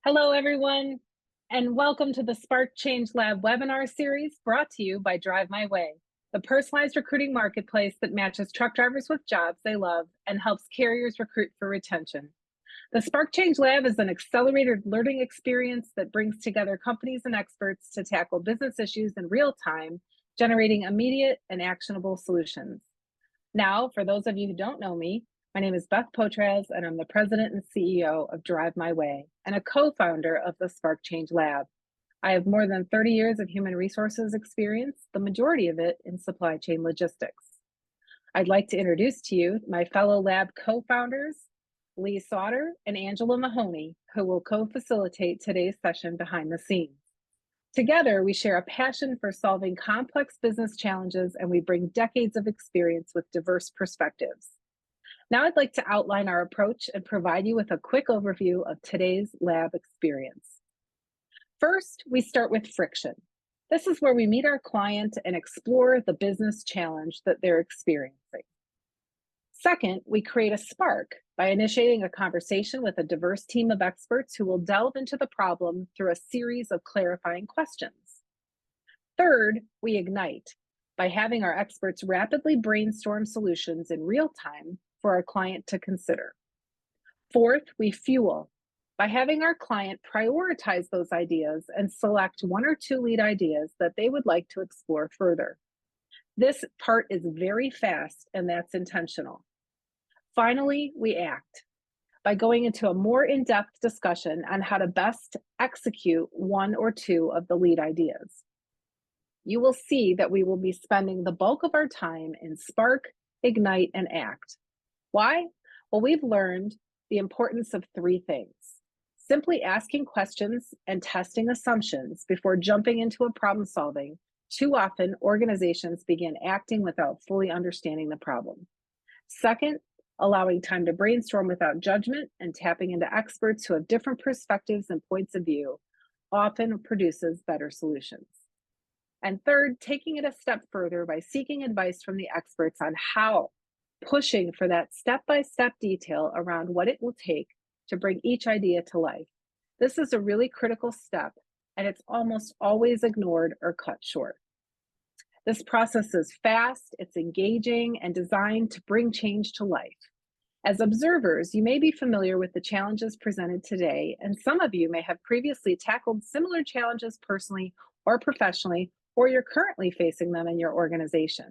Hello, everyone, and welcome to the Spark Change Lab webinar series brought to you by Drive My Way, the personalized recruiting marketplace that matches truck drivers with jobs they love and helps carriers recruit for retention. The Spark Change Lab is an accelerated learning experience that brings together companies and experts to tackle business issues in real time, generating immediate and actionable solutions. Now, for those of you who don't know me, my name is Beth Potraz, and I'm the president and CEO of Drive My Way and a co-founder of the Spark Change Lab. I have more than 30 years of human resources experience, the majority of it in supply chain logistics. I'd like to introduce to you my fellow lab co-founders, Lee Sauter and Angela Mahoney, who will co-facilitate today's session behind the scenes. Together, we share a passion for solving complex business challenges, and we bring decades of experience with diverse perspectives. Now I'd like to outline our approach and provide you with a quick overview of today's lab experience. First, we start with friction. This is where we meet our client and explore the business challenge that they're experiencing. Second, we create a spark by initiating a conversation with a diverse team of experts who will delve into the problem through a series of clarifying questions. Third, we ignite by having our experts rapidly brainstorm solutions in real time for our client to consider. Fourth, we fuel by having our client prioritize those ideas and select one or two lead ideas that they would like to explore further. This part is very fast, and that's intentional. Finally, we act by going into a more in-depth discussion on how to best execute one or two of the lead ideas. You will see that we will be spending the bulk of our time in Spark, Ignite, and Act. Why? Well, we've learned the importance of three things: simply asking questions and testing assumptions before jumping into a problem solving. Too often, organizations begin acting without fully understanding the problem. Second, allowing time to brainstorm without judgment and tapping into experts who have different perspectives and points of view often produces better solutions. And third, taking it a step further by seeking advice from the experts on how, pushing for that step-by-step detail around what it will take to bring each idea to life. This is a really critical step, and it's almost always ignored or cut short. This process is fast, it's engaging, and designed to bring change to life. As observers, you may be familiar with the challenges presented today, and some of you may have previously tackled similar challenges personally or professionally, or you're currently facing them in your organization.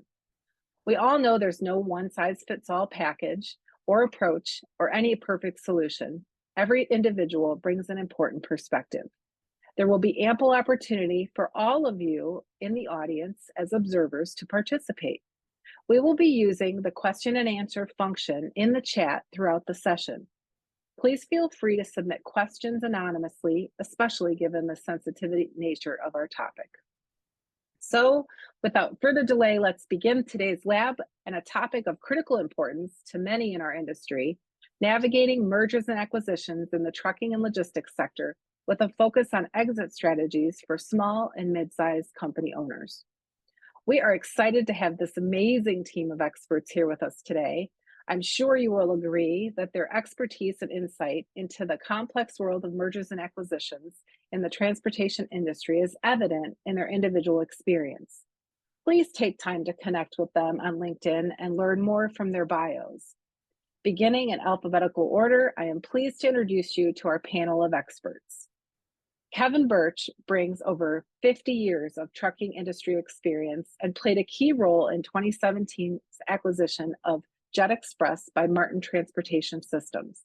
We all know there's no one-size-fits-all package or approach or any perfect solution. Every individual brings an important perspective. There will be ample opportunity for all of you in the audience as observers to participate. We will be using the question and answer function in the chat throughout the session. Please feel free to submit questions anonymously, especially given the sensitive nature of our topic. So, without further delay, let's begin today's lab and a topic of critical importance to many in our industry: navigating mergers and acquisitions in the trucking and logistics sector, with a focus on exit strategies for small and mid-sized company owners. We are excited to have this amazing team of experts here with us today. I'm sure you will agree that their expertise and insight into the complex world of mergers and acquisitions in the transportation industry is evident in their individual experience. Please take time to connect with them on LinkedIn and learn more from their bios. Beginning in alphabetical order, I am pleased to introduce you to our panel of experts. Kevin Birch brings over 50 years of trucking industry experience and played a key role in 2017's acquisition of Jet Express by Martin Transportation Systems.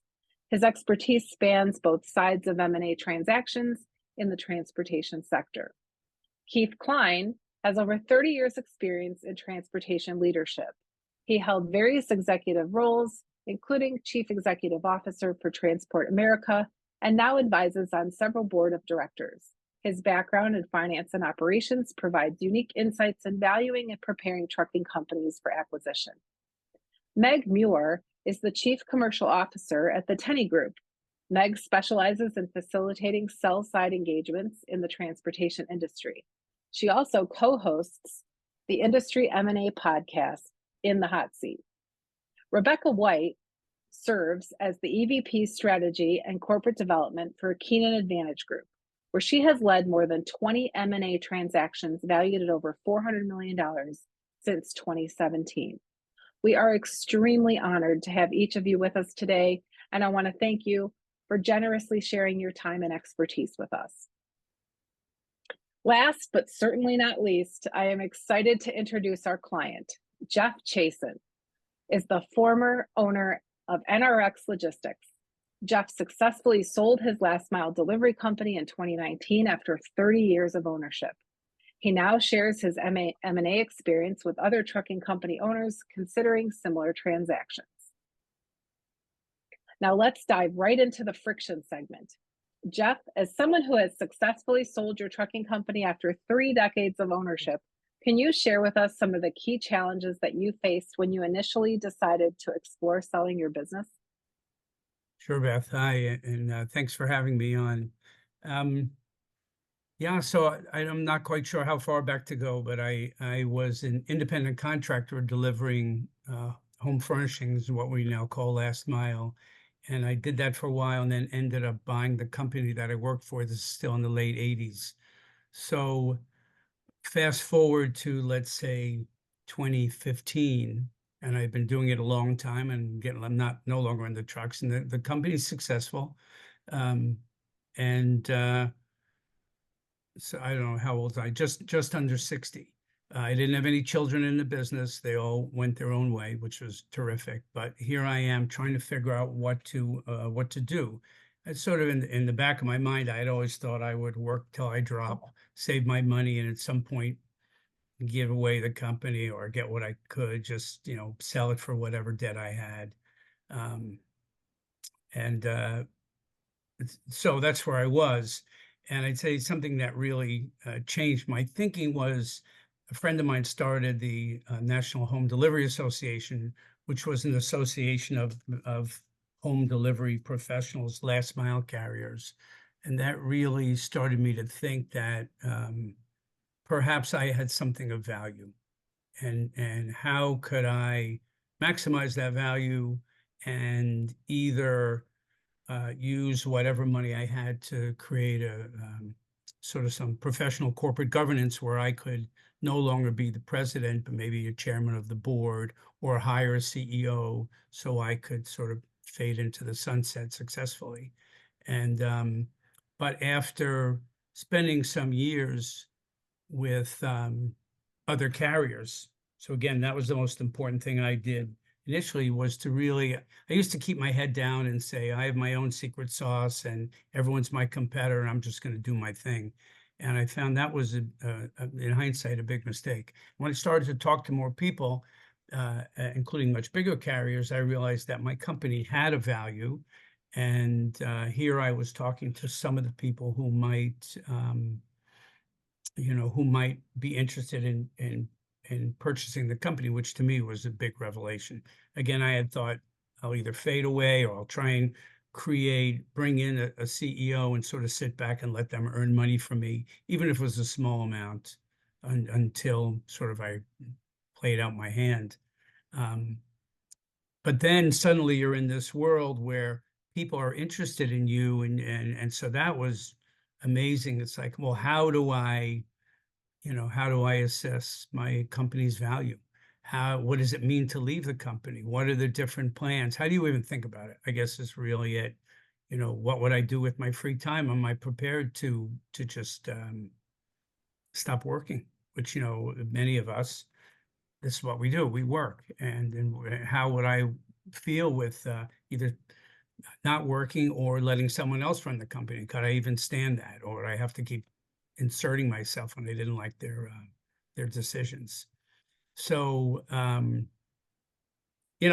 His expertise spans both sides of M&A transactions in the transportation sector. Keith Klein has over 30 years experience in transportation leadership. He held various executive roles, including Chief Executive Officer for Transport America, and now advises on several board of directors. His background in finance and operations provides unique insights in valuing and preparing trucking companies for acquisition. Meg Muir is the Chief Commercial Officer at the Tenney Group. Meg specializes in facilitating sell-side engagements in the transportation industry. She also co-hosts the Industry M&A podcast, In the Hot Seat. Rebecca White serves as the EVP Strategy and Corporate Development for Keenan Advantage Group, where she has led more than 20 M&A transactions valued at over $400 million since 2017. We are extremely honored to have each of you with us today, and I want to thank you for generously sharing your time and expertise with us. Last but certainly not least, I am excited to introduce our client. Jeff Chasen is the former owner of NRX Logistics. Jeff successfully sold his last mile delivery company in 2019 after 30 years of ownership. He now shares his M&A experience with other trucking company owners considering similar transactions. Now let's dive right into the friction segment. Jeff, as someone who has successfully sold your trucking company after 3 decades of ownership, can you share with us some of the key challenges that you faced when you initially decided to explore selling your business? Sure, Beth. Hi, and thanks for having me on. Yeah, so I'm not quite sure how far back to go, but I was an independent contractor delivering home furnishings, what we now call last mile. And I did that for a while and then ended up buying the company that I worked for. This is still in the late 80s. So fast forward to, let's say, 2015, and I've been doing it a long time and I'm no longer in the trucks, and the company's successful. So I don't know how old I just under 60. I didn't have any children in the business. They all went their own way, which was terrific. But here I am trying to figure out what to do. It's sort of in the back of my mind. I had always thought I would work till I drop, save my money, and at some point give away the company or get what I could, just sell it for whatever debt I had. And so that's where I was. And I'd say something that really changed my thinking was a friend of mine started the National Home Delivery Association, which was an association of home delivery professionals, last mile carriers. And that really started me to think that perhaps I had something of value, and how could I maximize that value and either use whatever money I had to create a sort of some professional corporate governance where I could no longer be the president, but maybe a chairman of the board, or hire a CEO so I could sort of fade into the sunset successfully. And but after spending some years with other carriers, so again, that was the most important thing I did initially, was to really, I used to keep my head down and say, I have my own secret sauce and everyone's my competitor and I'm just going to do my thing. And I found that was, in hindsight, a big mistake. When I started to talk to more people, including much bigger carriers, I realized that my company had a value. And here I was talking to some of the people who might, who might be interested in purchasing the company, which to me was a big revelation. Again, I had thought I'll either fade away or I'll try and bring in a CEO and sort of sit back and let them earn money from me, even if it was a small amount, until sort of I played out my hand. But then suddenly you're in this world where people are interested in you, and so that was amazing. It's like, well, how do I assess my company's value? What does it mean to leave the company? What are the different plans? How do you even think about it? I guess is really it. What would I do with my free time? Am I prepared to just stop working? Which, many of us, this is what we do. We work. And how would I feel with either not working or letting someone else run the company? Could I even stand that? Or would I have to keep inserting myself when they didn't like their decisions? So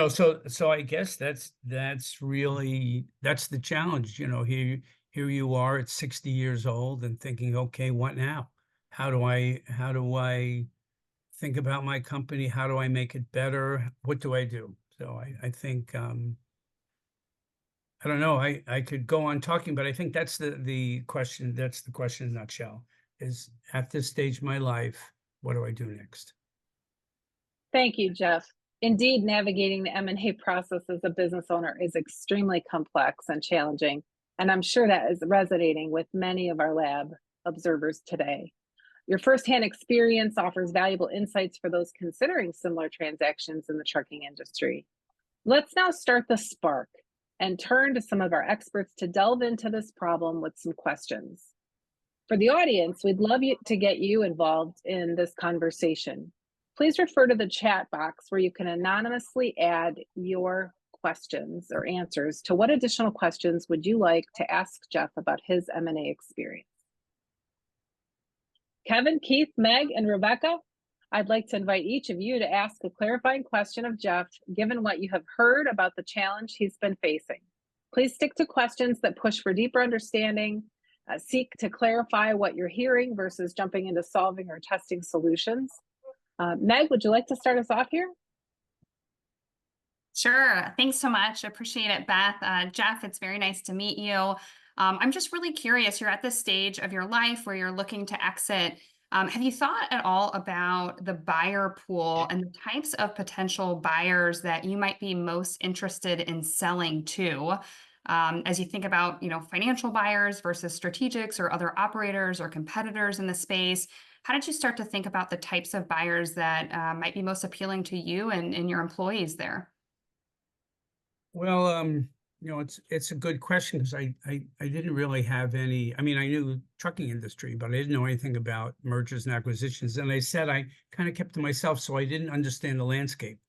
so I guess that's really the challenge. Here you are at 60 years old and thinking, okay, what now? How do I think about my company? How do I make it better? What do I do? So I think I don't know. I could go on talking, but I think that's the question. That's the question in a nutshell. Is at this stage of my life, what do I do next? Thank you, Jeff. Indeed, navigating the M&A process as a business owner is extremely complex and challenging, and I'm sure that is resonating with many of our lab observers today. Your firsthand experience offers valuable insights for those considering similar transactions in the trucking industry. Let's now start the spark and turn to some of our experts to delve into this problem with some questions. For the audience, we'd love to get you involved in this conversation. Please refer to the chat box where you can anonymously add your questions or answers to what additional questions would you like to ask Jeff about his M&A experience. Kevin, Keith, Meg, and Rebecca, I'd like to invite each of you to ask a clarifying question of Jeff, given what you have heard about the challenge he's been facing. Please stick to questions that push for deeper understanding. Seek to clarify what you're hearing versus jumping into solving or testing solutions. Meg, would you like to start us off here? Sure. Thanks so much. Appreciate it, Beth. Jeff, it's very nice to meet you. I'm just really curious. You're at this stage of your life where you're looking to exit. Have you thought at all about the buyer pool and the types of potential buyers that you might be most interested in selling to? As you think about, financial buyers versus strategics or other operators or competitors in the space, how did you start to think about the types of buyers that might be most appealing to you and your employees there? Well, it's a good question because I didn't really have any. I mean, I knew trucking industry, but I didn't know anything about mergers and acquisitions. And I said I kind of kept to myself, so I didn't understand the landscape.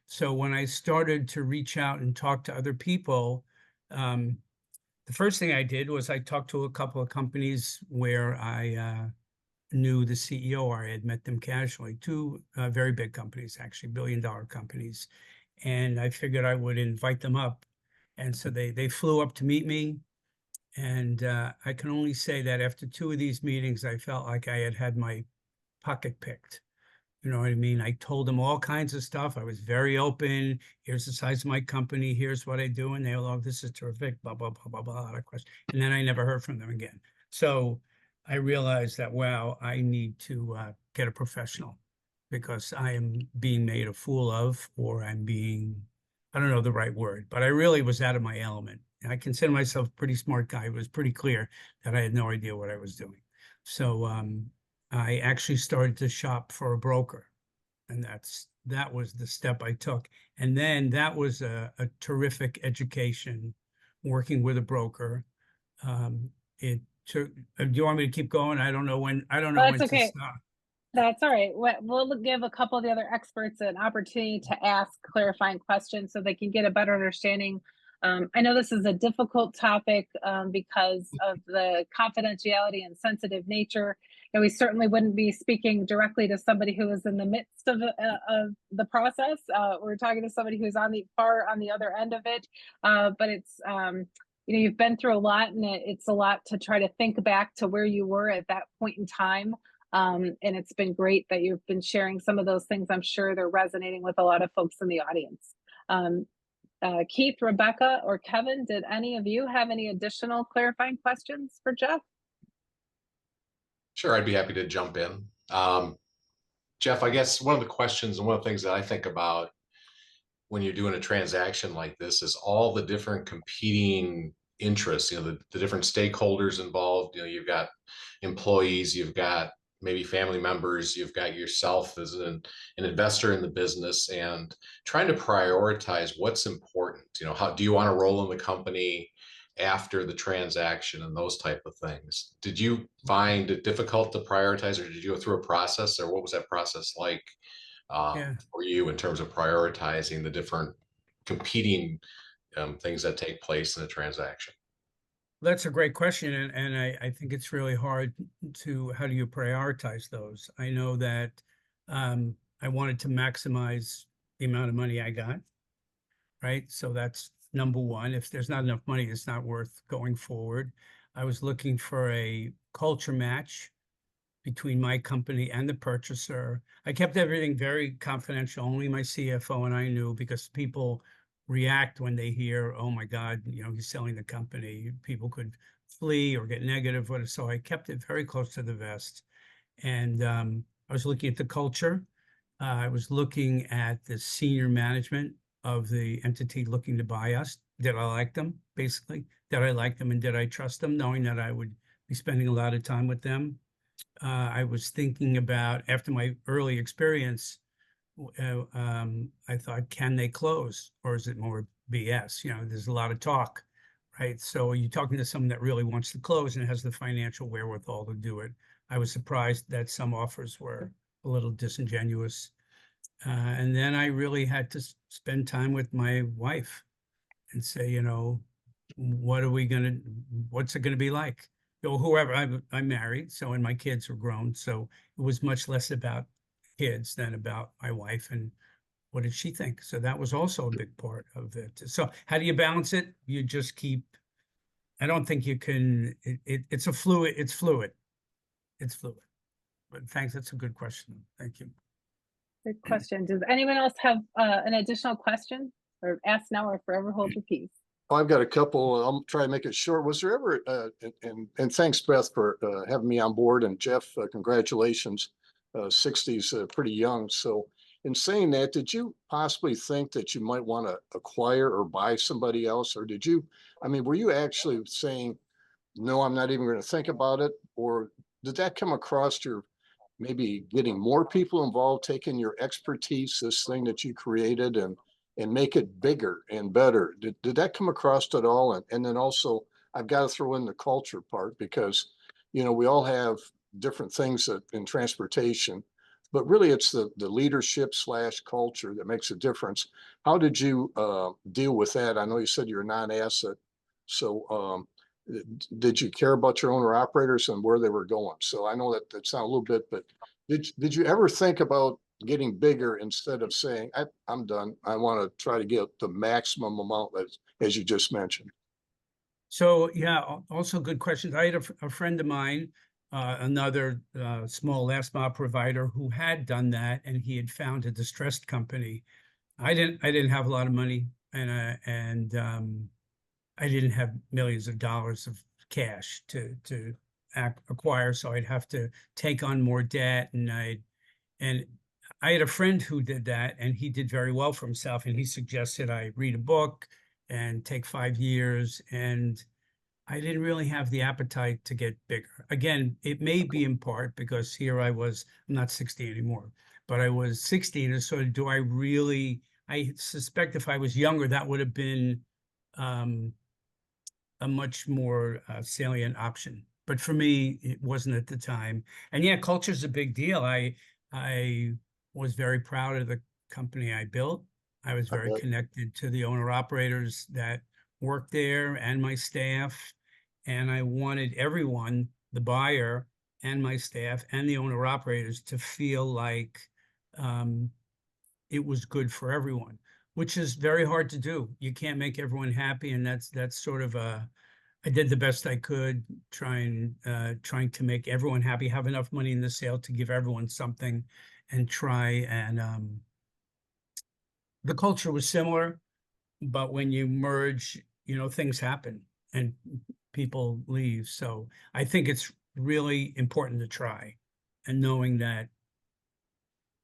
So when I started to reach out and talk to other people, the first thing I did was I talked to a couple of companies where I knew the CEO, or I had met them casually, two very big companies, actually billion-dollar companies. And I figured I would invite them up. And so they flew up to meet me. And I can only say that after two of these meetings, I felt like I had my pocket picked. You know what I mean? I told them all kinds of stuff. I was very open. Here's the size of my company. Here's what I do. And they were like, this is terrific, blah, blah, blah, blah, blah, of course. And then I never heard from them again. So I realized that, wow, I need to get a professional because I am being made a fool of, or I'm being, I don't know the right word, but I really was out of my element. I consider myself a pretty smart guy. It was pretty clear that I had no idea what I was doing. So I actually started to shop for a broker, and that was the step I took. And then that was a terrific education working with a broker. It took, do you want me to keep going? I don't know when That's to okay. stop. That's all right. We'll give a couple of the other experts an opportunity to ask clarifying questions so they can get a better understanding. I know this is a difficult topic because of the confidentiality and sensitive nature. And we certainly wouldn't be speaking directly to somebody who is in the midst of the process. We're talking to somebody who's on the other end of it. But it's you've been through a lot, and it's a lot to try to think back to where you were at that point in time. And it's been great that you've been sharing some of those things. I'm sure they're resonating with a lot of folks in the audience. Keith, Rebecca, or Kevin, did any of you have any additional clarifying questions for Jeff? Sure, I'd be happy to jump in. Jeff, I guess one of the questions and one of the things that I think about when you're doing a transaction like this is all the different competing interests, the different stakeholders involved. You've got employees, you've got maybe family members, you've got yourself as an investor in the business, and trying to prioritize what's important. How do you want to roll in the company after the transaction and those type of things? Did you find it difficult to prioritize, or did you go through a process, or what was that process like Yeah. for you in terms of prioritizing the different competing things that take place in a transaction? That's a great question, and I think it's really hard to, how do you prioritize those? I know that I wanted to maximize the amount of money I got, right? So that's number one. If there's not enough money, it's not worth going forward. I was looking for a culture match between my company and the purchaser. I kept everything very confidential. Only my CFO and I knew, because people react when they hear, oh my God, he's selling the company. People could flee or get negative with it. So I kept it very close to the vest. And I was looking at the culture. I was looking at the senior management of the entity looking to buy us. Did I like them, basically? Did I like them and did I trust them, knowing that I would be spending a lot of time with them? I was thinking about, after my early experience, I thought, can they close, or is it more BS? You know, there's a lot of talk, right? So you're talking to someone that really wants to close and has the financial wherewithal to do it. I was surprised that some offers were a little disingenuous. And then I really had to spend time with my wife and say, you know, what's it gonna be like? You know, whoever, I'm married, so, and my kids are grown, so it was much less about kids than about my wife and what did she think? So that was also a big part of it. So how do you balance it? You just keep, I don't think you can, it's fluid. It's fluid. But thanks, that's a good question. Thank you. Good question. Does anyone else have an additional question, or ask now or forever hold your peace? I've got a couple. I'll try to make it short. Was there ever, and thanks, Beth, for having me on board, and Jeff, congratulations. 60's pretty young. So in saying that, did you possibly think that you might want to acquire or buy somebody else? Or did you, I mean, were you actually saying, no, I'm not even going to think about it? Or did that come across your maybe getting more people involved, taking your expertise, this thing that you created, and make it bigger and better? Did that come across at all? And then also, I've got to throw in the culture part because, you know, we all have different things that in transportation, but really it's the leadership / culture that makes a difference. How did you deal with that? I know you said you're a non-asset. So did you care about your owner operators and where they were going? So I know that that's not a little bit, but did you ever think about getting bigger instead of saying, I'm done. I want to try to get the maximum amount as you just mentioned? So yeah, also good questions. I had a friend of mine, another small last mile provider who had done that, and he had found a distressed company. I didn't have a lot of money, and I didn't have millions of dollars of cash to acquire, so I'd have to take on more debt, and I had a friend who did that, and he did very well for himself, and he suggested I read a book and take 5 years, and I didn't really have the appetite to get bigger. Again, it may be in part because here I was, I'm not 60 anymore, but I was 16, and so do I really, I suspect if I was younger, that would have been a much more salient option. But for me, it wasn't at the time. And yeah, culture is a big deal. I was very proud of the company I built. I was very connected to the owner operators that worked there and my staff. And I wanted everyone, the buyer and my staff and the owner operators, to feel like it was good for everyone, which is very hard to do. You can't make everyone happy, and that's sort of I did the best I could, trying to make everyone happy, have enough money in the sale to give everyone something, and try and the culture was similar, but when you merge, you know, things happen and people leave. So I think it's really important to try, and knowing that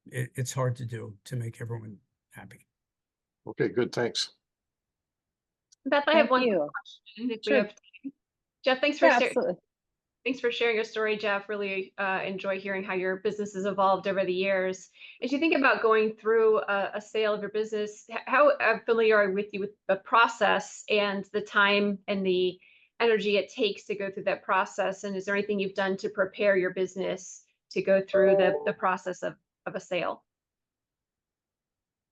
it's hard to do to make everyone happy. Okay, good. Thanks. Beth, I have Thank one you. question if we Sure. have time. Jeff, Yeah, absolutely. thanks for sharing your story, Jeff. Really enjoy hearing how your business has evolved over the years. As you think about going through a sale of your business, how familiar are you with the process and the time and the energy it takes to go through that process? And is there anything you've done to prepare your business to go through the process of a sale?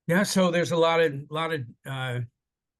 Yeah, so there's a lot of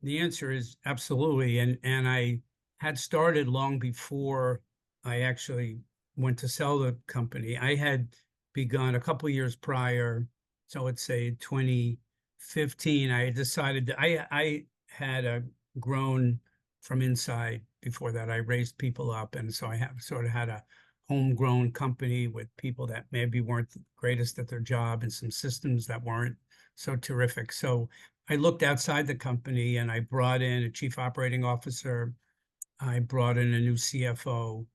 the answer is absolutely. And I had started long before I actually went to sell the company. I had begun a couple of years prior, so let's say 2015, I had decided that I had grown from inside before that. I raised people up, and so I have sort of had a homegrown company with people that maybe weren't the greatest at their job and some systems that weren't so terrific. So I looked outside the company and I brought in a chief operating officer. I brought in a new CFO.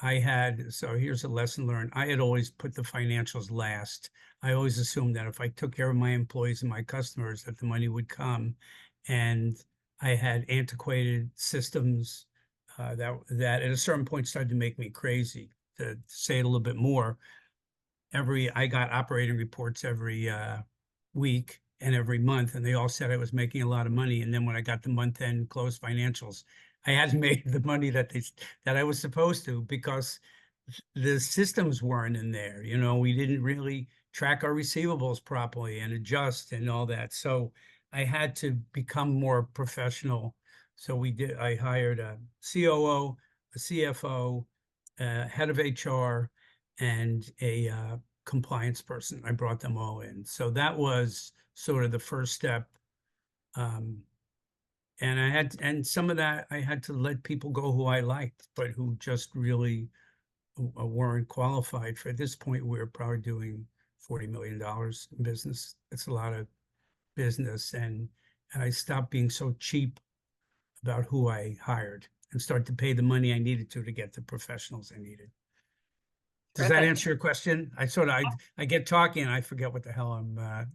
so here's a lesson learned. I had always put the financials last. I always assumed that if I took care of my employees and my customers, that the money would come. And I had antiquated systems that at a certain point started to make me crazy. To say it a little bit more, I got operating reports every week and every month, and they all said I was making a lot of money. And then when I got the month-end close financials, I hadn't made the money that I was supposed to, because the systems weren't in there. You know, we didn't really track our receivables properly and adjust and all that. So I had to become more professional. So I hired a COO, a CFO, head of HR, and a compliance person. I brought them all in. So that was sort of the first step. And some of that I had to let people go who I liked, but who just really weren't qualified for. At this point, we're probably doing $40 million in business. It's a lot of business. And I stopped being so cheap about who I hired and started to pay the money I needed to get the professionals I needed. Does that Terrific. answer your question? I get talking and I forget what the hell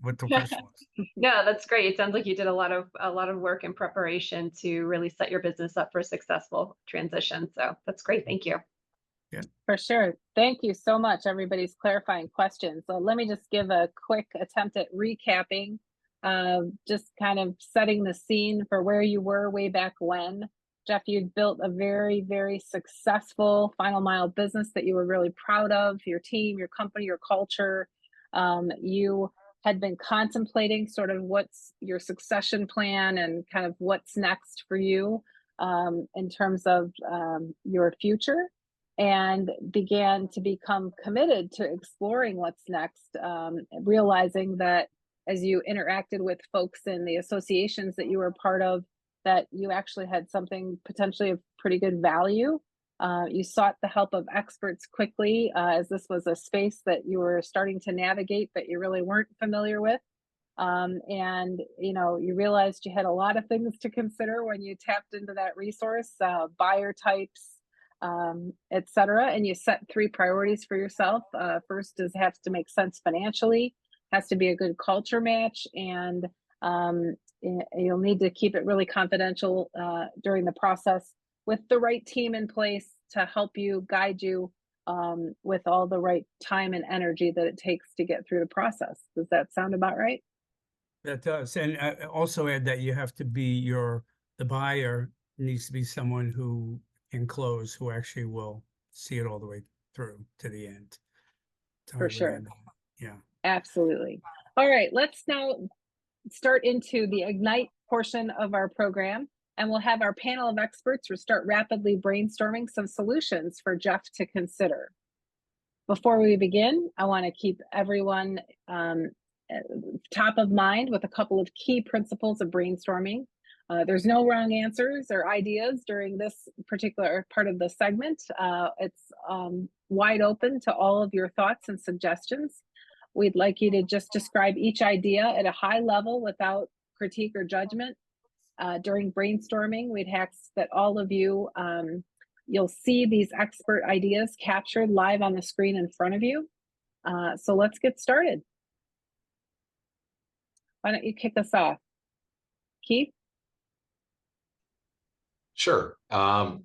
what the question was. No, that's great. It sounds like you did a lot of work in preparation to really set your business up for a successful transition. So that's great. Thank you. Yeah. For sure. Thank you so much, everybody's clarifying questions. So let me just give a quick attempt at recapping, just kind of setting the scene for where you were way back when. Jeff, you'd built a very, very successful final mile business that you were really proud of, your team, your company, your culture. You had been contemplating sort of what's your succession plan and kind of what's next for you in terms of your future, and began to become committed to exploring what's next, realizing that as you interacted with folks in the associations that you were part of, that you actually had something potentially of pretty good value. You sought the help of experts quickly, as this was a space that you were starting to navigate that you really weren't familiar with. And you realized you had a lot of things to consider when you tapped into that resource, buyer types, et cetera. And you set 3 priorities for yourself. First is has to make sense financially, has to be a good culture match, and you'll need to keep it really confidential during the process, with the right team in place to help you, guide you with all the right time and energy that it takes to get through the process. Does that sound about right? That does. And I also add that you have to be the buyer needs to be someone who can close, who actually will see it all the way through to the end. For sure. Yeah. Absolutely. All right, let's now start into the Ignite portion of our program, and we'll have our panel of experts start rapidly brainstorming some solutions for Jeff to consider. Before we begin, I want to keep everyone top of mind with a couple of key principles of brainstorming. There's no wrong answers or ideas during this particular part of the segment. It's wide open to all of your thoughts and suggestions. We'd like you to just describe each idea at a high level without critique or judgment. During brainstorming, we'd ask that all of you, you'll see these expert ideas captured live on the screen in front of you. So let's get started. Why don't you kick us off? Keith? Sure. I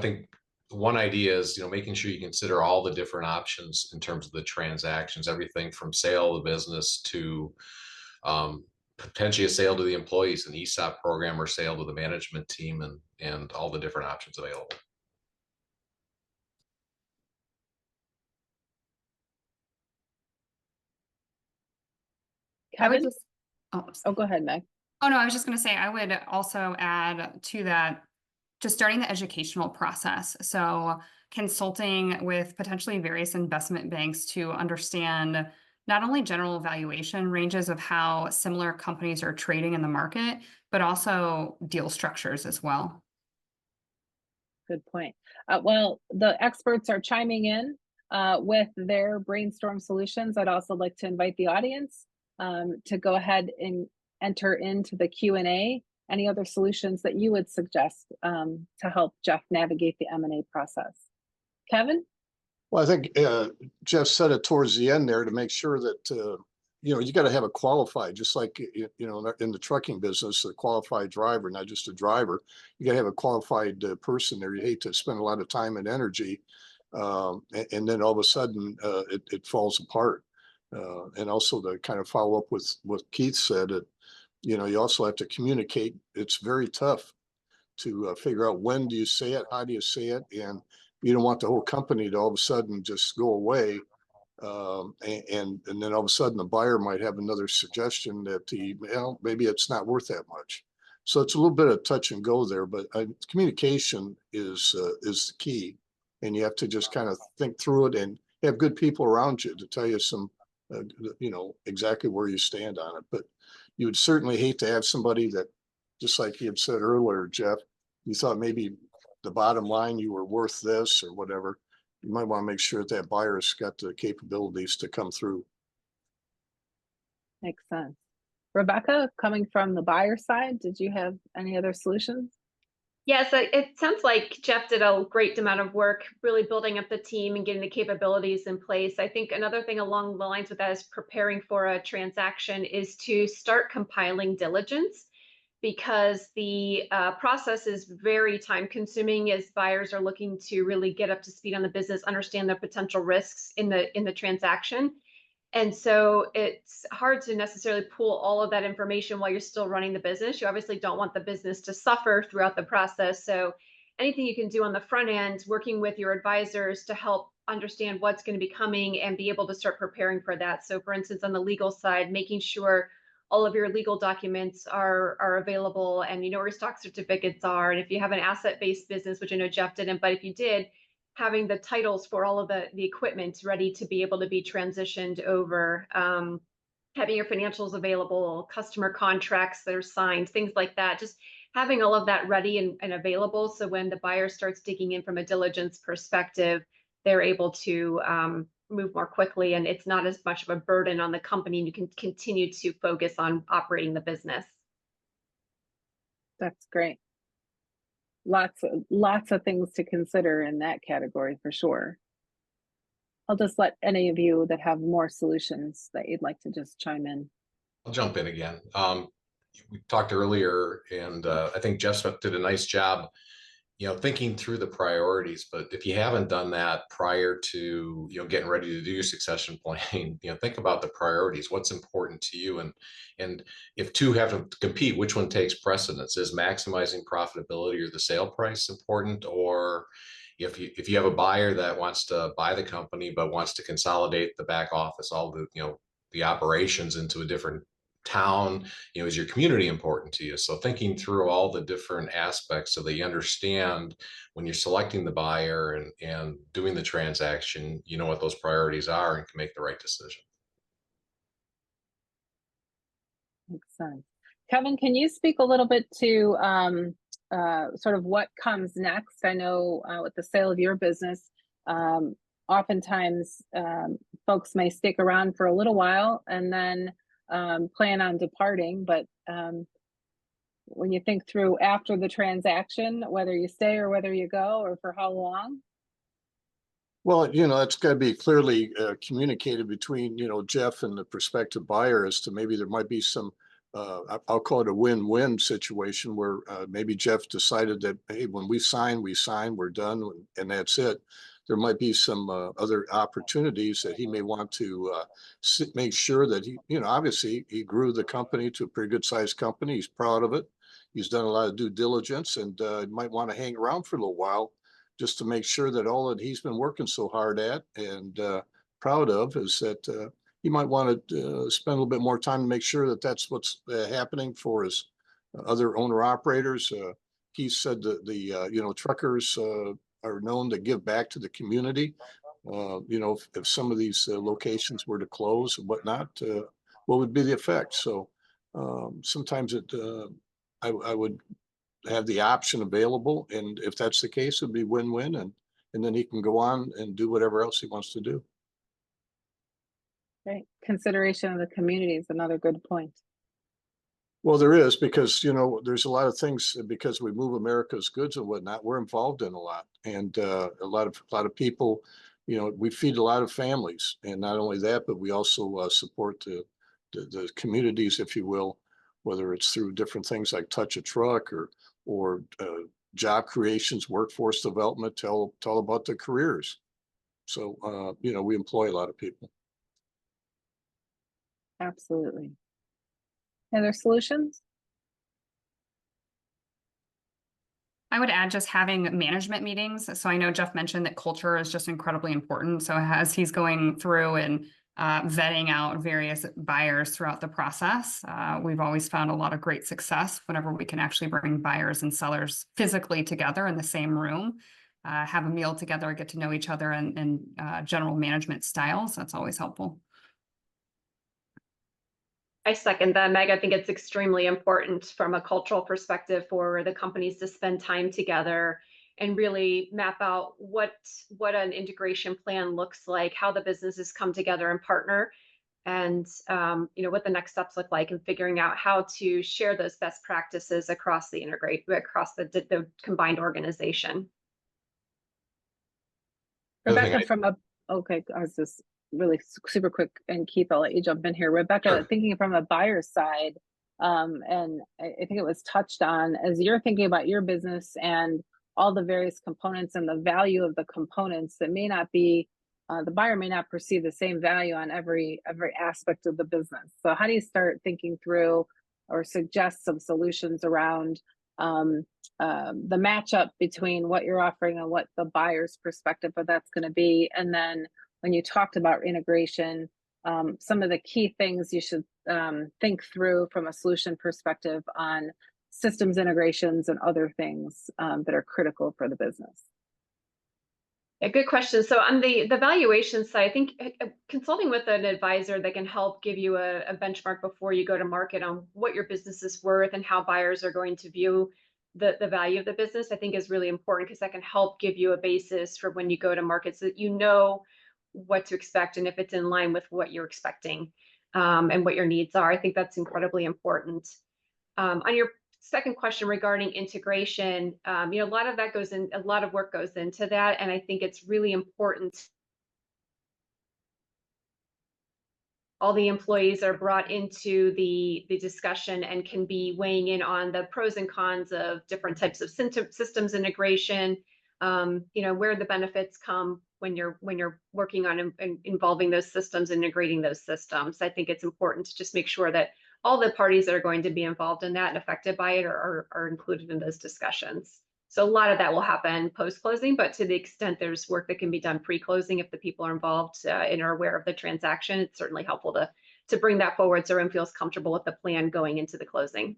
think one idea is, making sure you consider all the different options in terms of the transactions, everything from sale of the business to potentially a sale to the employees, an ESOP program, or sale to the management team, and all the different options available. Kevin? Oh, go ahead, Meg. Oh, no, I was just going to say, I would also add to that, just starting the educational process. So consulting with potentially various investment banks to understand not only general valuation ranges of how similar companies are trading in the market, but also deal structures as well. Good point. Well, the experts are chiming in with their brainstorm solutions. I'd also like to invite the audience to go ahead and enter into the Q&A any other solutions that you would suggest to help Jeff navigate the M&A process. Kevin? Well, I think Jeff said it towards the end there to make sure that, you got to have a qualified, just like, in the trucking business, a qualified driver, not just a driver. You got to have a qualified person there. You hate to spend a lot of time and energy, and then all of a sudden it falls apart. And also to kind of follow up with what Keith said, you also have to communicate. It's very tough to figure out when do you say it, how do you say it, and you don't want the whole company to all of a sudden just go away. And then all of a sudden the buyer might have another suggestion that maybe it's not worth that much. So it's a little bit of touch and go there, but communication is the key, and you have to just kind of think through it and have good people around you to tell you exactly where you stand on it. But you would certainly hate to have somebody that, just like you had said earlier, Jeff, you thought maybe the bottom line you were worth this or whatever. You might want to make sure that buyer's got the capabilities to come through. Makes sense. Rebecca, coming from the buyer side, did you have any other solutions? Yes, it sounds like Jeff did a great amount of work really building up the team and getting the capabilities in place. I think another thing along the lines with that is preparing for a transaction is to start compiling diligence, because the process is very time consuming as buyers are looking to really get up to speed on the business, understand the potential risks in the transaction. And so it's hard to necessarily pull all of that information while you're still running the business. You obviously don't want the business to suffer throughout the process. So anything you can do on the front end, working with your advisors to help understand what's going to be coming and be able to start preparing for that. So for instance, on the legal side, making sure all of your legal documents are available and you know where your stock certificates are. And if you have an asset-based business, which I know Jeff didn't, but if you did, having the titles for all of the equipment ready to be able to be transitioned over, having your financials available, customer contracts that are signed, things like that. Just having all of that ready and available. So when the buyer starts digging in from a diligence perspective, they're able to move more quickly, and it's not as much of a burden on the company, and you can continue to focus on operating the business. That's great. Lots of things to consider in that category for sure. I'll just let any of you that have more solutions that you'd like to just chime in. I'll jump in again. We talked earlier, and I think Jeff Smith did a nice job, thinking through the priorities. But if you haven't done that prior to, getting ready to do your succession planning, think about the priorities. What's important to you, and if two have to compete, which one takes precedence? Is maximizing profitability or the sale price important? Or if you have a buyer that wants to buy the company but wants to consolidate the back office, all the operations into a different town, is your community important to you? So thinking through all the different aspects so that you understand when you're selecting the buyer and doing the transaction, what those priorities are and can make the right decision. Makes sense. Kevin, can you speak a little bit to sort of what comes next? I know with the sale of your business, oftentimes folks may stick around for a little while and then plan on departing, but when you think through after the transaction, whether you stay or whether you go or for how long? Well, it's got to be clearly communicated between, Jeff and the prospective buyer as to maybe there might be some, I'll call it a win-win situation where maybe Jeff decided that, hey, when we sign, we're done, and that's it. There might be some other opportunities that he may want to make sure that he, obviously he grew the company to a pretty good sized company. He's proud of it. He's done a lot of due diligence, and might want to hang around for a little while just to make sure that all that he's been working so hard at and proud of is that he might want to spend a little bit more time to make sure that that's what's happening for his other owner operators. He said that the truckers are known to give back to the community. If some of these locations were to close and whatnot, what would be the effect? So sometimes I would have the option available, and if that's the case, it'd be win-win, and then he can go on and do whatever else he wants to do. Right. Consideration of the community is another good point. Well, there is, because, there's a lot of things, because we move America's goods and whatnot, we're involved in a lot. And a lot of people, we feed a lot of families. And not only that, but we also support the communities, if you will, whether it's through different things like Touch a Truck or job creations, workforce development, tell about the careers. So, we employ a lot of people. Absolutely. Other solutions? I would add just having management meetings. So I know Jeff mentioned that culture is just incredibly important. So as he's going through and vetting out various buyers throughout the process, we've always found a lot of great success whenever we can actually bring buyers and sellers physically together in the same room, have a meal together, get to know each other and general management styles. That's always helpful. I second that, Meg. I think it's extremely important from a cultural perspective for the companies to spend time together and really map out what an integration plan looks like, how the businesses come together and partner, and what the next steps look like, and figuring out how to share those best practices across the combined organization. Rebecca, okay, I was just really super quick, and Keith, I'll let you jump in here. Rebecca, Sure. thinking from a buyer's side, and I think it was touched on, as you're thinking about your business and all the various components and the value of the components, that may not be, the buyer may not perceive the same value on every aspect of the business. So how do you start thinking through or suggest some solutions around the matchup between what you're offering and what the buyer's perspective of that's going to be? And then when you talked about integration, some of the key things you should think through from a solution perspective on systems integrations and other things that are critical for the business. A good question. So on the valuation side, I think consulting with an advisor that can help give you a benchmark before you go to market on what your business is worth and how buyers are going to view the value of the business, I think is really important, because that can help give you a basis for when you go to market, so that you know what to expect and if it's in line with what you're expecting and what your needs are. I think that's incredibly important. On your second question regarding integration, a lot of that goes in, a lot of work goes into that, and I think it's really important all the employees are brought into the discussion and can be weighing in on the pros and cons of different types of systems integration, where the benefits come when you're working on involving those systems, integrating those systems. I think it's important to just make sure that all the parties that are going to be involved in that and affected by it are included in those discussions. So a lot of that will happen post-closing, but to the extent there's work that can be done pre-closing, if the people are involved and are aware of the transaction, it's certainly helpful to bring that forward so everyone feels comfortable with the plan going into the closing.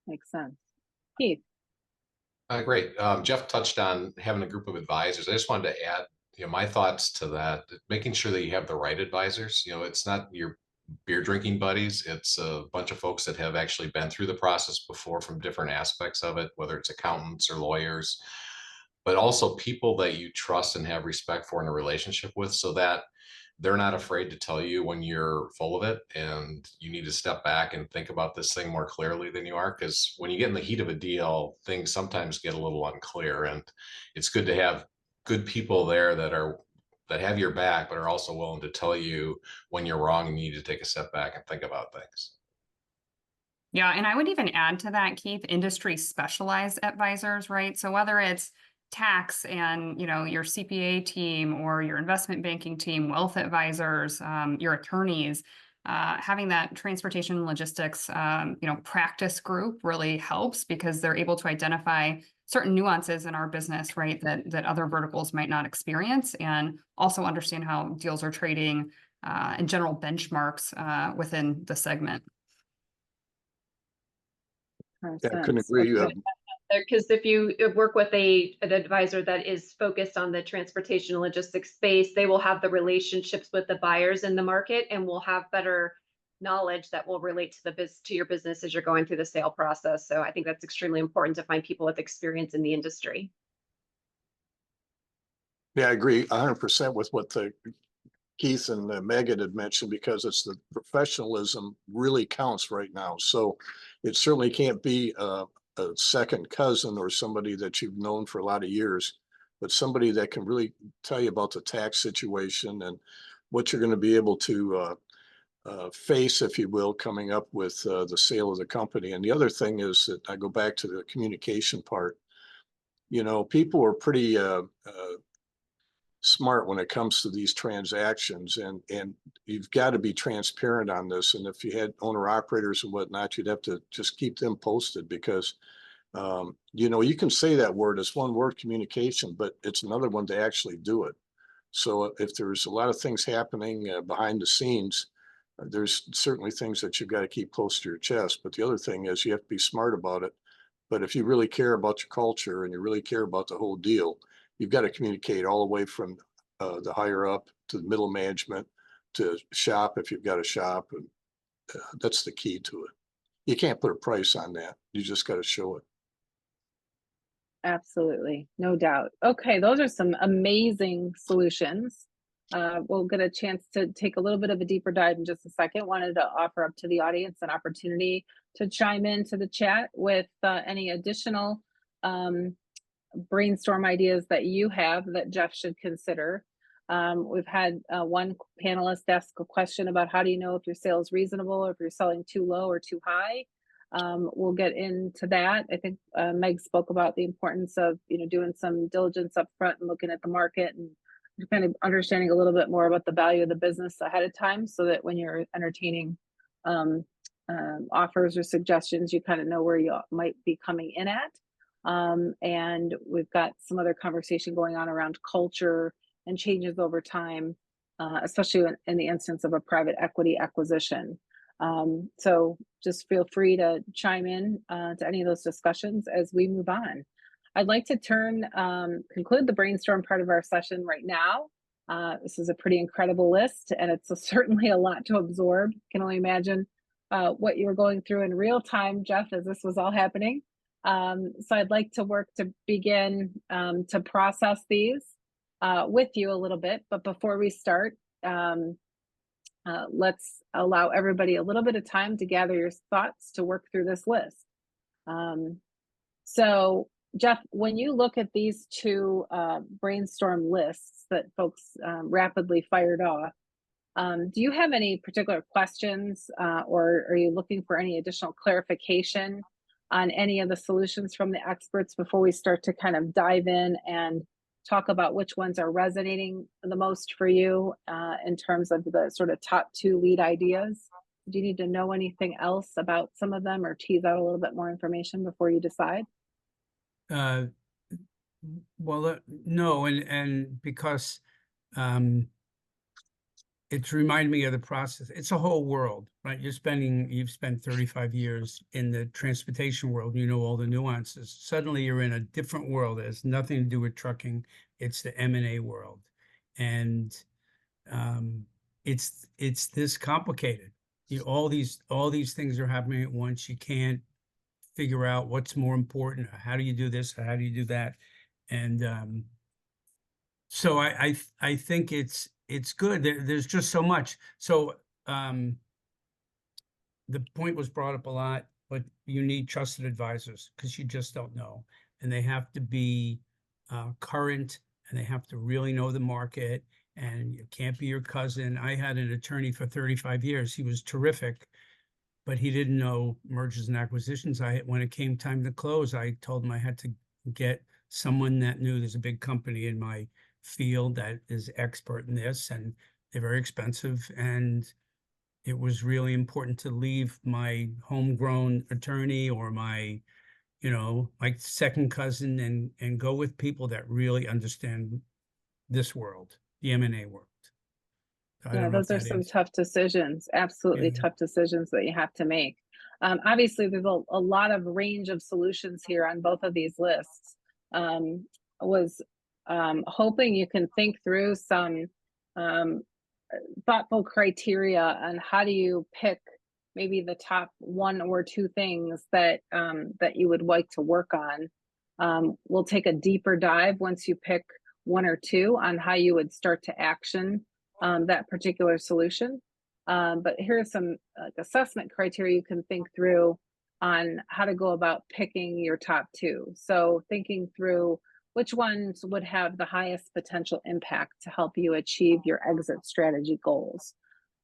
Makes sense. Keith. Great. Jeff touched on having a group of advisors. I just wanted to add, my thoughts to that, making sure that you have the right advisors. It's not your beer drinking buddies. It's a bunch of folks that have actually been through the process before from different aspects of it, whether it's accountants or lawyers, but also people that you trust and have respect for in a relationship with, so that they're not afraid to tell you when you're full of it and you need to step back and think about this thing more clearly than you are. Because when you get in the heat of a deal, things sometimes get a little unclear, and it's good to have good people there that have your back, but are also willing to tell you when you're wrong and you need to take a step back and think about things. Yeah, and I would even add to that, Keith, industry specialized advisors, right? So whether it's tax and your CPA team or your investment banking team, wealth advisors, your attorneys, having that transportation and logistics practice group really helps, because they're able to identify certain nuances in our business, right, that other verticals might not experience, and also understand how deals are trading and general benchmarks within the segment. Yeah, I couldn't agree. Because if you work with an advisor that is focused on the transportation and logistics space, they will have the relationships with the buyers in the market and will have better knowledge that will relate to your business as you're going through the sale process. So I think that's extremely important, to find people with experience in the industry. Yeah, I agree 100% with what Keith and Megan had mentioned, because it's the professionalism really counts right now. So it certainly can't be a second cousin or somebody that you've known for a lot of years, but somebody that can really tell you about the tax situation and what you're going to be able to face, if you will, coming up with the sale of the company. And the other thing is that I go back to the communication part. You know, people are pretty smart when it comes to these transactions, and you've got to be transparent on this. And if you had owner operators and whatnot, you'd have to just keep them posted, because you know, you can say that word, it's one word, communication, but it's another one to actually do it. So if there's a lot of things happening behind the scenes, there's certainly things that you've got to keep close to your chest. But the other thing is you have to be smart about it. But if you really care about your culture and you really care about the whole deal, you've got to communicate all the way from the higher up to the middle management to shop, if you've got a shop. And that's the key to it. You can't put a price on that. You just got to show it. Absolutely, no doubt. Okay, those are some amazing solutions. We'll get a chance to take a little bit of a deeper dive in just a second. Wanted to offer up to the audience an opportunity to chime into the chat with any additional brainstorm ideas that you have that Jeff should consider. We've had one panelist ask a question about how do you know if your sale is reasonable or if you're selling too low or too high. We'll get into that. I think Meg spoke about the importance of, you know, doing some diligence up front and looking at the market and kind of understanding a little bit more about the value of the business ahead of time, so that when you're entertaining offers or suggestions, you kind of know where you might be coming in at. And we've got some other conversation going on around culture and changes over time, especially in the instance of a private equity acquisition. So just feel free to chime in to any of those discussions as we move on. I'd like to conclude the brainstorm part of our session right now. This is a pretty incredible list, and it's certainly a lot to absorb. Can only imagine what you were going through in real time, Jeff, as this was all happening. So I'd like to work to begin to process these with you a little bit. But before we start, let's allow everybody a little bit of time to gather your thoughts to work through this list. So Jeff, when you look at these two brainstorm lists that folks rapidly fired off, do you have any particular questions or are you looking for any additional clarification on any of the solutions from the experts before we start to kind of dive in and talk about which ones are resonating the most for you in terms of the sort of top two lead ideas? Do you need to know anything else about some of them or tease out a little bit more information before you decide? Well, no, and because it's reminded me of the process. It's a whole world, right? You've spent 35 years in the transportation world. You know all the nuances. Suddenly you're in a different world. It has nothing to do with trucking. It's the M&A world. And it's this complicated. All these things are happening at once. You can't figure out what's more important. How do you do this? How do you do that? And so I think it's good. There's just so much. So the point was brought up a lot, but you need trusted advisors because you just don't know. And they have to be current, and they have to really know the market, and it can't be your cousin. I had an attorney for 35 years. He was terrific, but he didn't know mergers and acquisitions. When it came time to close, I told him I had to get someone that knew. There's a big company in my field that is expert in this, and they're very expensive. And it was really important to leave my homegrown attorney or my second cousin and go with people that really understand this world, the M&A world. Yeah, those are some tough decisions, absolutely tough decisions that you have to make. Obviously, there's a lot of range of solutions here on both of these lists. Was hoping you can think through some thoughtful criteria on how do you pick maybe the top one or two things that you would like to work on. We'll take a deeper dive once you pick one or two on how you would start to action that particular solution. But here's some assessment criteria you can think through on how to go about picking your top two. So thinking through which ones would have the highest potential impact to help you achieve your exit strategy goals.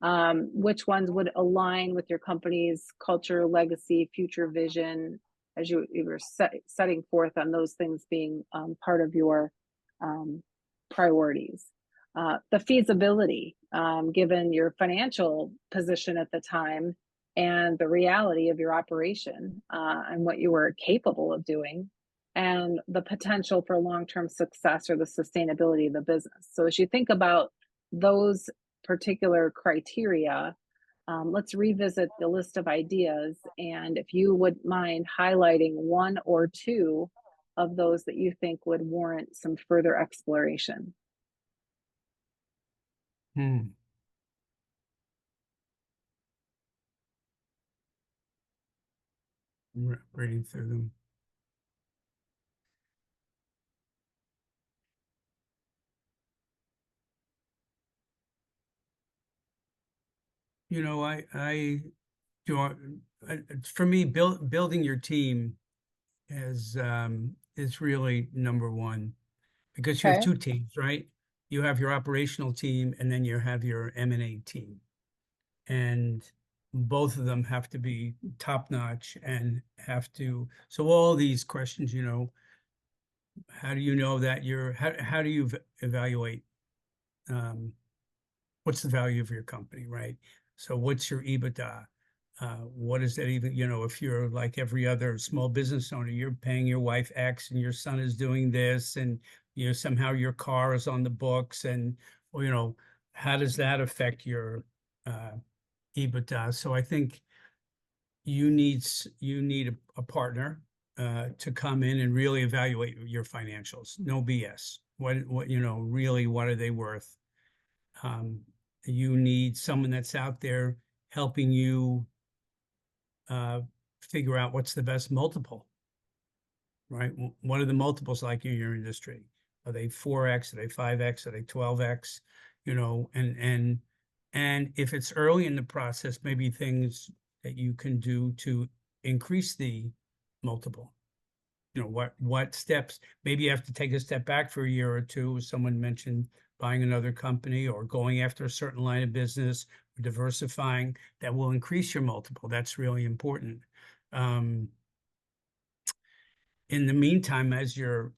Which ones would align with your company's culture, legacy, future vision, as you were setting forth on those things being part of your priorities. The feasibility, given your financial position at the time and the reality of your operation and what you were capable of doing, and the potential for long-term success or the sustainability of the business. So as you think about those particular criteria, let's revisit the list of ideas. And if you would mind highlighting one or two of those that you think would warrant some further exploration. Hmm. Reading through them. You know, I do. For me, building your team is really number one, because you have Okay. two teams, right? You have your operational team, and then you have your M&A team, and both of them have to be top notch and have to. So all these questions, you know, how do you know that how do you evaluate what's the value of your company, right? So what's your EBITDA? What is that even, you know, if you're like every other small business owner, you're paying your wife X and your son is doing this, and you know, somehow your car is on the books, and, well, you know, how does that affect your EBITDA? So I think you need a partner to come in and really evaluate your financials. No BS. What, you know, really, what are they worth? You need someone that's out there helping you figure out what's the best multiple, right? What are the multiples like in your industry? Are they 4x? Are they 5x? Are they 12x? You know, and if it's early in the process, maybe things that you can do to increase the multiple. You know, what steps, maybe you have to take a step back for a year or two. Someone mentioned buying another company or going after a certain line of business, or diversifying, that will increase your multiple. That's really important. In the meantime, as you're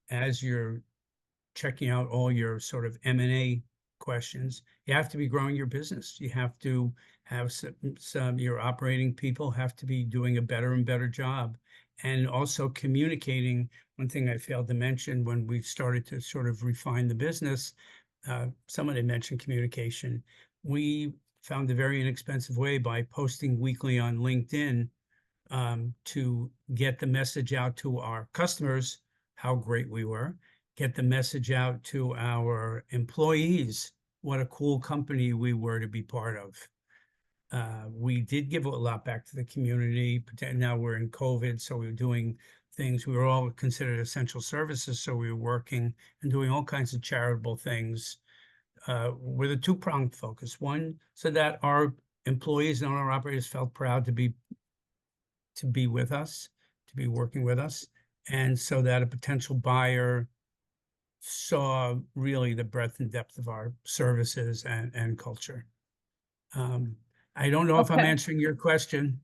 checking out all your sort of M&A questions, you have to be growing your business. You have to have some your operating people have to be doing a better and better job. And also communicating. One thing I failed to mention when we started to sort of refine the business, someone had mentioned communication. We found a very inexpensive way by posting weekly on LinkedIn to get the message out to our customers how great we were, get the message out to our employees what a cool company we were to be part of. We did give a lot back to the community, but now we're in COVID, so we're doing things. We were all considered essential services, so we were working and doing all kinds of charitable things with a two-pronged focus. One, so that our employees and our operators felt proud to be with us, to be working with us, and so that a potential buyer saw really the breadth and depth of our services and culture. I don't know if I'm Okay. answering your question.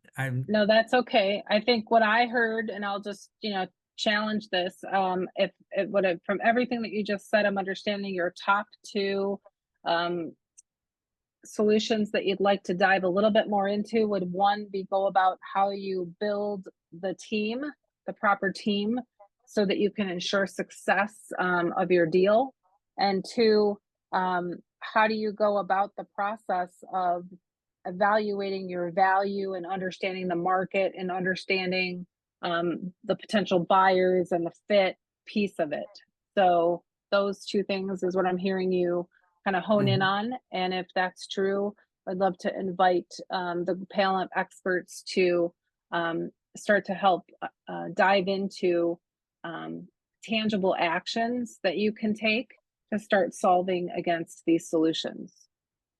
No, that's okay. I think what I heard, and I'll just, you know, challenge this. If it would have, from everything that you just said, I'm understanding your top two solutions that you'd like to dive a little bit more into. Would one be go about how you build the team, the proper team, so that you can ensure success of your deal? And two, how do you go about the process of evaluating your value and understanding the market and understanding the potential buyers and the fit piece of it? So those two things is what I'm hearing you kind of hone in on. And if that's true, I'd love to invite the panel of experts to start to help dive into tangible actions that you can take to start solving against these solutions.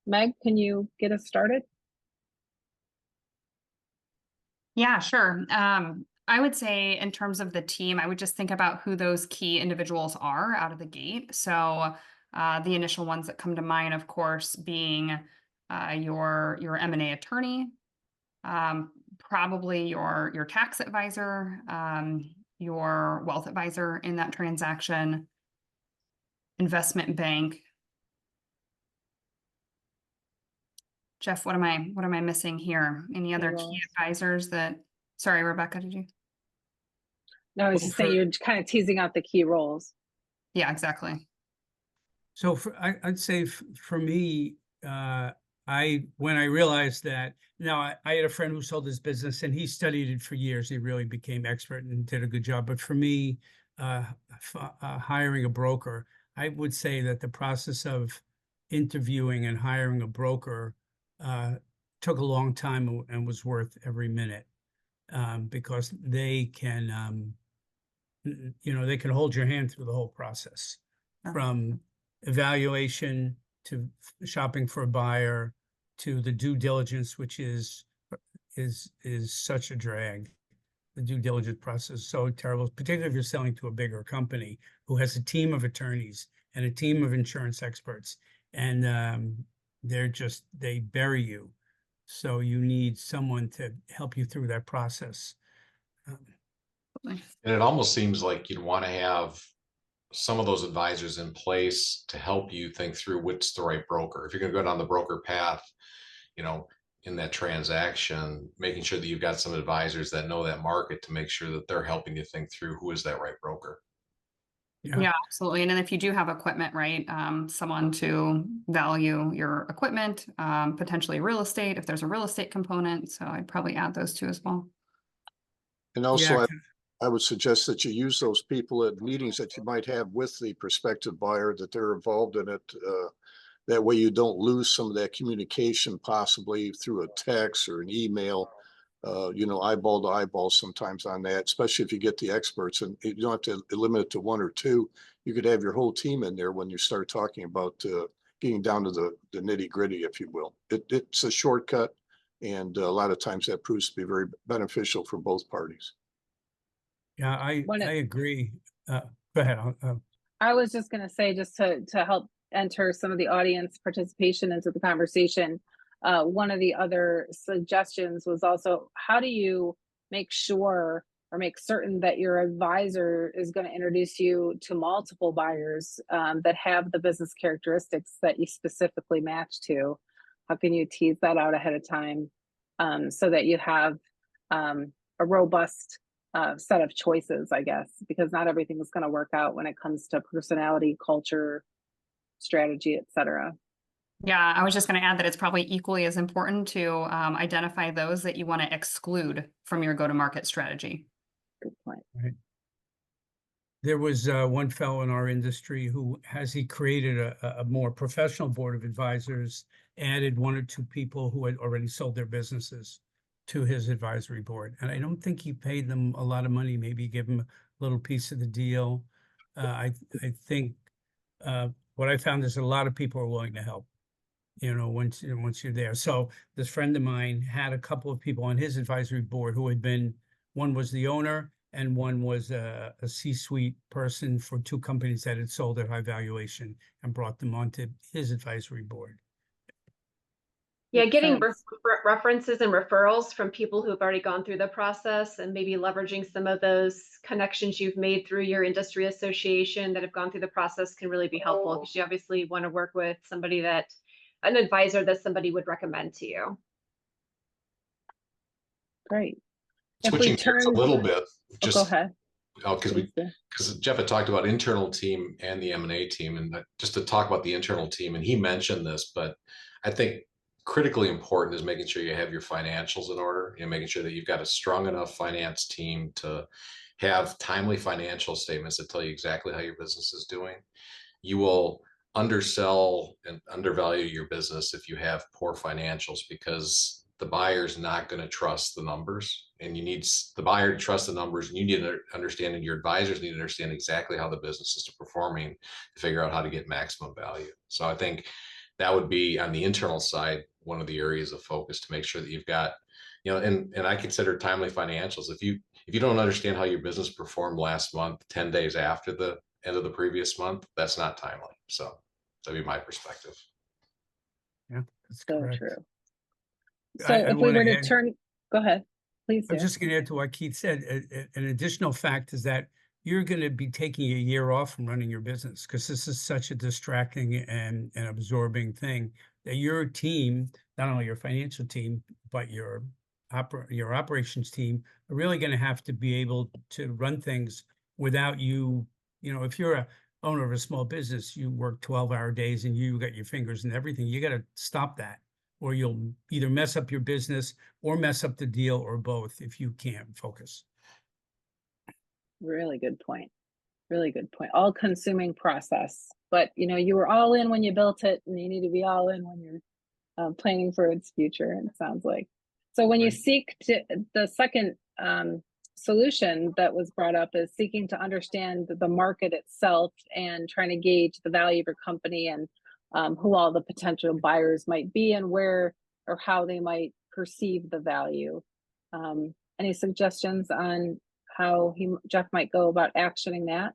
Meg, can you get us started? Yeah, sure. I would say in terms of the team, I would just think about who those key individuals are out of the gate. So the initial ones that come to mind, of course, being your M&A attorney, probably your tax advisor, your wealth advisor in that transaction, investment bank. Jeff, what am I missing here? Any other key advisors that, sorry, Rebecca, did you? No, I was just saying you're kind of teasing out the key roles. Yeah, exactly. So I'd say for me, when I realized that, now I had a friend who sold his business and he studied it for years. He really became expert and did a good job. But for me, hiring a broker, I would say that the process of interviewing and hiring a broker took a long time and was worth every minute, because they can, they can hold your hand through the whole process, from evaluation to shopping for a buyer to the due diligence, which is such a drag. The due diligence process is so terrible, particularly if you're selling to a bigger company who has a team of attorneys and a team of insurance experts, and they bury you. So you need someone to help you through that process. And it almost seems like you'd want to have some of those advisors in place to help you think through what's the right broker. If you're going to go down the broker path, in that transaction, making sure that you've got some advisors that know that market to make sure that they're helping you think through who is that right broker. Yeah, absolutely. And then if you do have equipment, right, someone to value your equipment, potentially real estate, if there's a real estate component. So I'd probably add those two as well. And also, I would suggest that you use those people at meetings that you might have with the prospective buyer, that they're involved in it. That way you don't lose some of that communication, possibly through a text or an email, eyeball to eyeball sometimes on that, especially if you get the experts, and you don't have to limit it to one or two. You could have your whole team in there when you start talking about getting down to the nitty gritty, if you will. It's a shortcut, and a lot of times that proves to be very beneficial for both parties. Yeah, I agree. Go ahead. I was just going to say, just to help enter some of the audience participation into the conversation, one of the other suggestions was also, how do you make sure or make certain that your advisor is going to introduce you to multiple buyers that have the business characteristics that you specifically match to? How can you tease that out ahead of time so that you have a robust set of choices, I guess, because not everything is going to work out when it comes to personality, culture, strategy, etc. Yeah, I was just going to add that it's probably equally as important to identify those that you want to exclude from your go-to-market strategy. Good point. Right. There was one fellow in our industry who, as he created a more professional board of advisors, added one or two people who had already sold their businesses to his advisory board. And I don't think he paid them a lot of money, maybe give them a little piece of the deal. I think what I found is a lot of people are willing to help, once you're there. So this friend of mine had a couple of people on his advisory board who had been, one was the owner and one was a C-suite person for two companies that had sold at high valuation, and brought them onto his advisory board. Yeah, getting references and referrals from people who have already gone through the process, and maybe leveraging some of those connections you've made through your industry association that have gone through the process can really be helpful, because you obviously want to work with an advisor that somebody would recommend to you. Great. Switching gears a little bit, go ahead. Because Jeff had talked about internal team and the M&A team, and just to talk about the internal team, and he mentioned this, but I think critically important is making sure you have your financials in order, making sure that you've got a strong enough finance team to have timely financial statements that tell you exactly how your business is doing. You will undersell and undervalue your business if you have poor financials, because the buyer's not going to trust the numbers, and you need the buyer to trust the numbers, and you need to understand, and your advisors need to understand exactly how the business is performing to figure out how to get maximum value. So I think that would be on the internal side, one of the areas of focus to make sure that you've got, and I consider timely financials. If you don't understand how your business performed last month, 10 days after the end of the previous month, that's not timely. So that'd be my perspective. Yeah, that's So correct. true. I, So I if we want were to to add, turn, go ahead, please I do. was just going to add to what Keith said. An additional fact is that you're going to be taking a year off from running your business because this is such a distracting and absorbing thing that your team, not only your financial team, but your operations team are really going to have to be able to run things without you. If you're a owner of a small business, you work 12-hour days and you got your fingers in everything. You got to stop that, or you'll either mess up your business or mess up the deal, or both, if you can't focus. Really good point. Really good point. All consuming process. But you were all in when you built it, and you need to be all in when you're planning for its future, it sounds like. So when you Right. seek to, the second solution that was brought up is seeking to understand the market itself and trying to gauge the value of your company and who all the potential buyers might be and where or how they might perceive the value. Any suggestions on how Jeff might go about actioning that?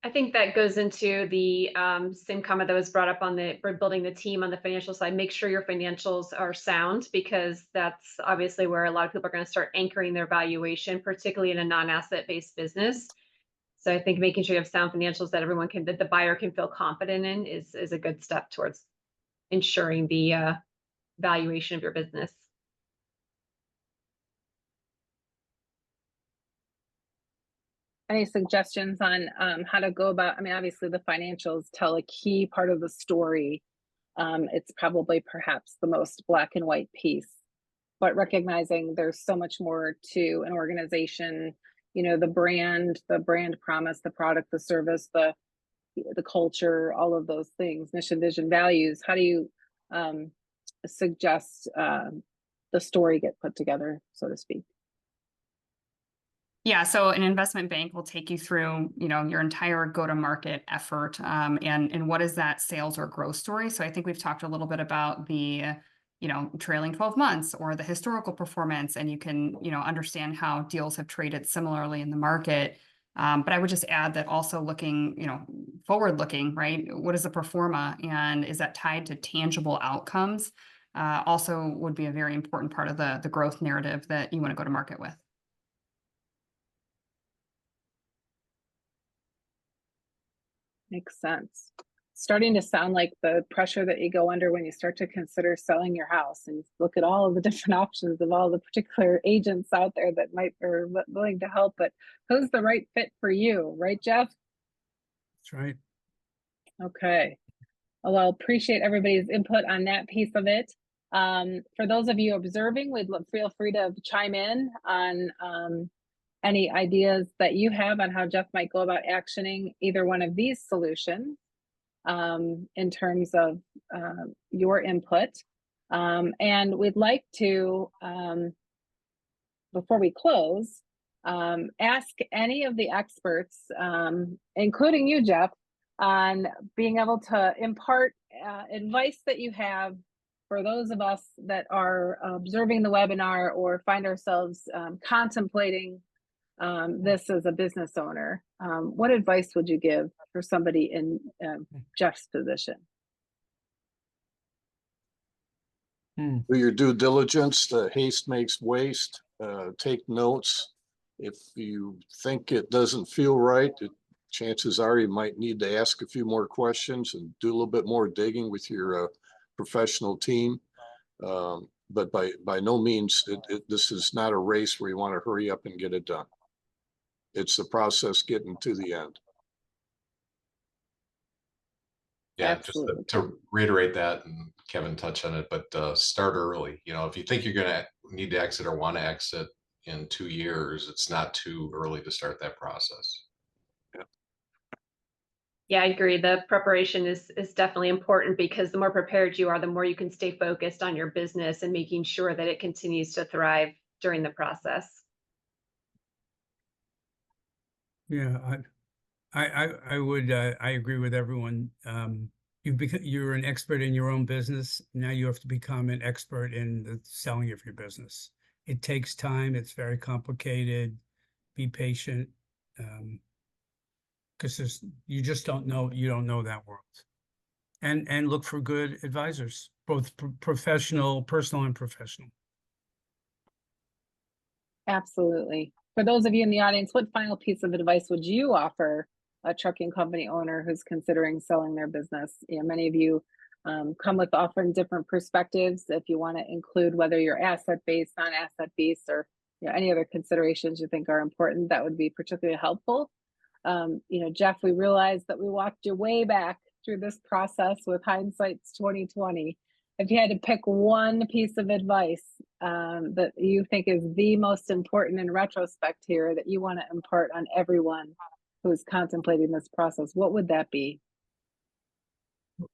I think that goes into the same comment that was brought up on for building the team on the financial side. Make sure your financials are sound, because that's obviously where a lot of people are going to start anchoring their valuation, particularly in a non-asset based business. So I think making sure you have sound financials that the buyer can feel confident in is a good step towards ensuring the valuation of your business. Any suggestions on how to go about? I mean, obviously the financials tell a key part of the story. It's probably perhaps the most black and white piece, but recognizing there's so much more to an organization, the brand promise, the product, the service, the culture, all of those things, mission, vision, values. How do you suggest the story get put together, so to speak? Yeah, so an investment bank will take you through, your entire go-to-market effort, and what is that sales or growth story. So I think we've talked a little bit about the, trailing 12 months or the historical performance, and you can, understand how deals have traded similarly in the market. But I would just add that also looking, forward-looking, right? What is the pro forma, and is that tied to tangible outcomes? Also would be a very important part of the growth narrative that you want to go to market with. Makes sense. Starting to sound like the pressure that you go under when you start to consider selling your house and look at all of the different options of all the particular agents out there that might be willing to help, but who's the right fit for you, right, Jeff? That's right. Okay. Well, I'll appreciate everybody's input on that piece of it. For those of you observing, feel free to chime in on any ideas that you have on how Jeff might go about actioning either one of these solutions in terms of your input. And we'd like to, before we close, ask any of the experts, including you, Jeff, on being able to impart advice that you have for those of us that are observing the webinar or find ourselves contemplating this as a business owner. What advice would you give for somebody in Jeff's position? Do your due diligence. Haste makes waste. Take notes. If you think it doesn't feel right, chances are you might need to ask a few more questions and do a little bit more digging with your professional team. But by no means, this is not a race where you want to hurry up and get it done. It's the process getting to the end. Yeah, Absolutely. just to reiterate that, and Kevin touched on it, but start early. If you think you're going to need to exit or want to exit in 2 years, it's not too early to start that process. Yeah, I agree. The preparation is definitely important, because the more prepared you are, the more you can stay focused on your business and making sure that it continues to thrive during the process. Yeah, I would, I agree with everyone. You're an expert in your own business. Now you have to become an expert in the selling of your business. It takes time. It's very complicated. Be patient. Because you just don't know, you don't know that world. And look for good advisors, both professional, personal and professional. Absolutely. For those of you in the audience, what final piece of advice would you offer a trucking company owner who's considering selling their business? You know, many of you come with often different perspectives. If you want to include whether you're asset-based, non-asset-based, or any other considerations you think are important, that would be particularly helpful. Jeff, we realized that we walked you way back through this process with hindsight's 2020. If you had to pick one piece of advice that you think is the most important in retrospect here that you want to impart on everyone who's contemplating this process, what would that be?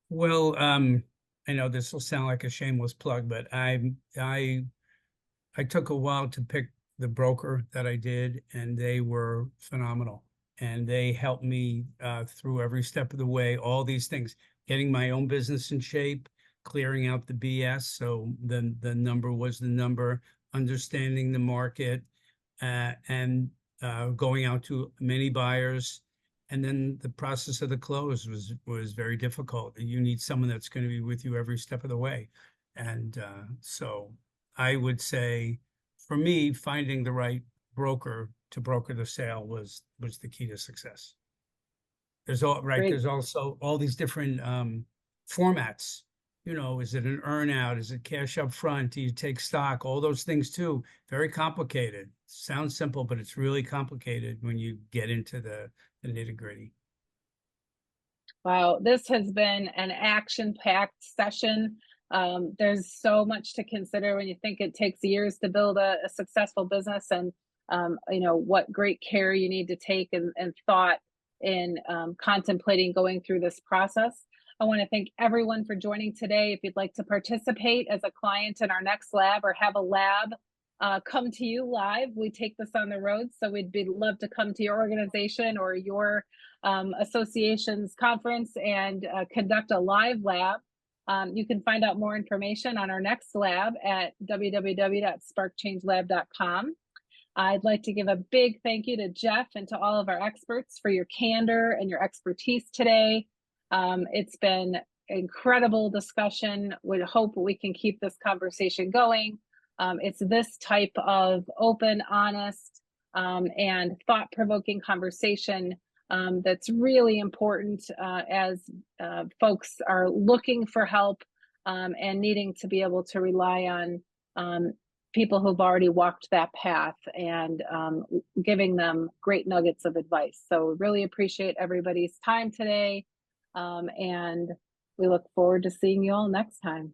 Well, I know this will sound like a shameless plug, but I took a while to pick the broker that I did, and they were phenomenal. And they helped me through every step of the way, all these things, getting my own business in shape, clearing out the BS. So the number was the number, understanding the market, and going out to many buyers. And then the process of the close was very difficult. You need someone that's going to be with you every step of the way. And so I would say, for me, finding the right broker to broker the sale was the key to success. There's Great. also all these different formats. Is it an earn out? Is it cash up front? Do you take stock? All those things too. Very complicated. Sounds simple, but it's really complicated when you get into the nitty gritty. Wow, this has been an action-packed session. There's so much to consider when you think it takes years to build a successful business, and what great care you need to take and thought in contemplating going through this process. I want to thank everyone for joining today. If you'd like to participate as a client in our next lab or have a lab come to you live, we take this on the road, so we'd love to come to your organization or your association's conference and conduct a live lab. You can find out more information on our next lab at www.sparkchangelab.com. I'd like to give a big thank you to Jeff and to all of our experts for your candor and your expertise today. It's been incredible discussion. We hope we can keep this conversation going. It's this type of open, honest, and thought-provoking conversation that's really important as folks are looking for help and needing to be able to rely on people who've already walked that path and giving them great nuggets of advice. So really appreciate everybody's time today, and we look forward to seeing you all next time.